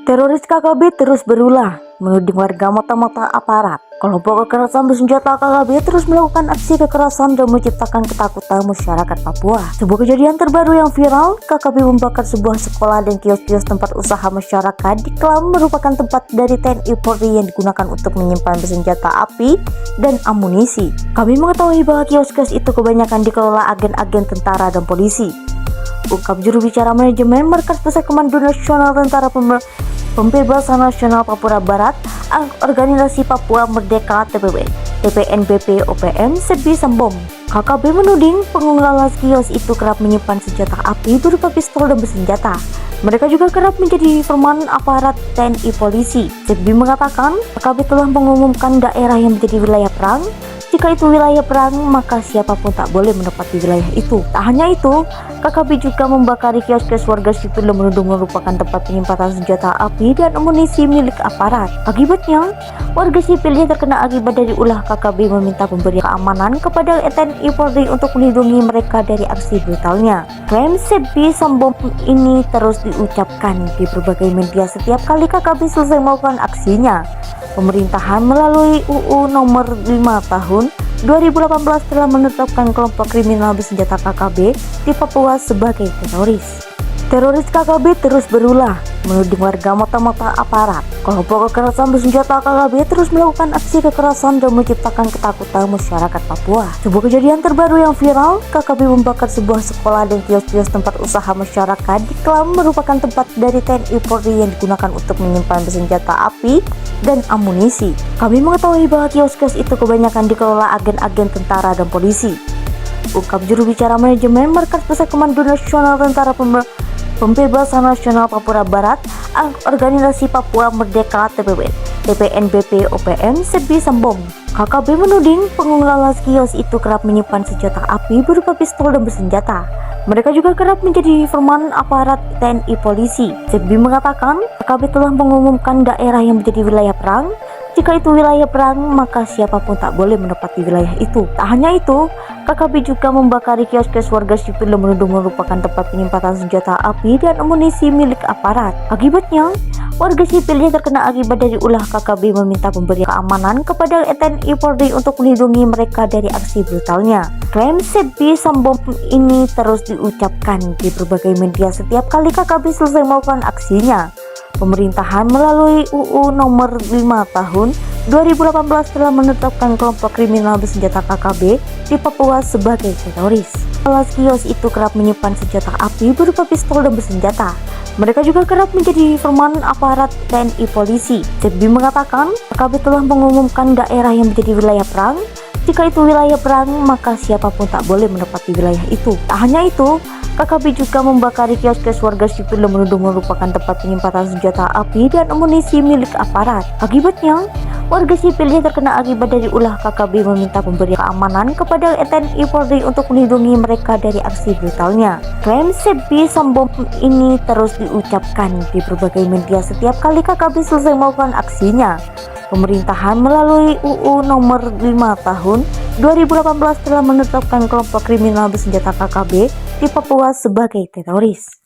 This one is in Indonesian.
Teroris KKB terus berulah, menuding warga mata-mata aparat. Kelompok kekerasan bersenjata KKB terus melakukan aksi kekerasan dan menciptakan ketakutan masyarakat Papua. Sebuah kejadian terbaru yang viral, KKB membakar sebuah sekolah dan kios-kios tempat usaha masyarakat diklaim merupakan tempat dari TNI Polri yang digunakan untuk menyimpan senjata api dan amunisi. Kami mengetahui bahwa kios-kios itu kebanyakan dikelola agen-agen tentara dan polisi, ungkap juru bicara manajemen Markas Pusat Komando Nasional Tentara Pembebasan Nasional Papua Barat, Organisasi Papua Merdeka TPNBP OPM Sebi Sambom. KKB menuding pengelola kios itu kerap menyimpan senjata api berupa pistol dan bersenjata. Mereka juga kerap menjadi informan aparat TNI Polisi. Sebi mengatakan KKB telah mengumumkan daerah yang menjadi wilayah perang. Jika itu wilayah perang, maka siapapun tak boleh menempati wilayah itu. Tak hanya itu, KKB juga membakari kios-kios warga sipil yang menuding merupakan tempat penyimpanan senjata api dan amunisi milik aparat. Akibatnya, warga sipil yang terkena akibat dari ulah KKB meminta pemberian keamanan kepada TNI Polri untuk melindungi mereka dari aksi brutalnya. Klaim Sebi Sambom ini terus diucapkan di berbagai media setiap kali KKB selesai melakukan aksinya. Pemerintahan melalui UU nomor 5 tahun 2018 telah menetapkan kelompok kriminal bersenjata KKB di Papua sebagai teroris. Teroris KKB terus berulah, menuding warga mata-mata aparat. Kelompok kekerasan bersenjata KKB terus melakukan aksi kekerasan dan menciptakan ketakutan masyarakat Papua. Sebuah kejadian terbaru yang viral, KKB membakar sebuah sekolah dan kios-kios tempat usaha masyarakat diklaim merupakan tempat dari TNI Polri yang digunakan untuk menyimpan senjata api dan amunisi. Kami mengetahui bahwa kios-kios itu kebanyakan dikelola agen-agen tentara dan polisi, ungkap juru bicara manajemen Markas Pusat Komando Nasional Tentara Pembebasan Nasional Papua Barat, Organisasi Papua Merdeka TPNBP OPM Sebi Sambom. KKB menuding pengelola kios itu kerap menyimpan senjata api berupa pistol dan bersenjata. Mereka juga kerap menjadi informan aparat TNI Polisi. Sebi mengatakan KKB telah mengumumkan daerah yang menjadi wilayah perang. Jika itu wilayah perang, maka siapapun tak boleh menempati wilayah itu. Tak hanya itu, KKB juga membakari kios-kios warga sipil yang menuding merupakan tempat penyimpanan senjata api dan amunisi milik aparat. Akibatnya, warga sipil yang terkena akibat dari ulah KKB meminta pemberian keamanan kepada TNI Polri untuk melindungi mereka dari aksi brutalnya. Klaim Sebi Sambom ini terus diucapkan di berbagai media setiap kali KKB selesai melakukan aksinya. Pemerintahan melalui UU nomor 5 tahun 2018 telah menetapkan kelompok kriminal bersenjata KKB di Papua sebagai teroris. Kios itu kerap menyimpan senjata api berupa pistol dan bersenjata. Mereka juga kerap menjadi informan aparat TNI Polisi. Sebi mengatakan KKB telah mengumumkan daerah yang menjadi wilayah perang. Jika itu wilayah perang, maka siapapun tak boleh menempati wilayah itu. Tak hanya itu, KKB juga membakari kios-kios warga sipil yang menuding merupakan tempat penyimpanan senjata api dan amunisi milik aparat. Akibatnya, warga sipil yang terkena akibat dari ulah KKB meminta pemberian keamanan kepada TNI Polri untuk melindungi mereka dari aksi brutalnya. Klaim Sebi Sambom ini terus diucapkan di berbagai media setiap kali KKB selesai melakukan aksinya. Pemerintahan melalui UU nomor 5 tahun 2018 telah menetapkan kelompok kriminal bersenjata KKB di Papua sebagai teroris.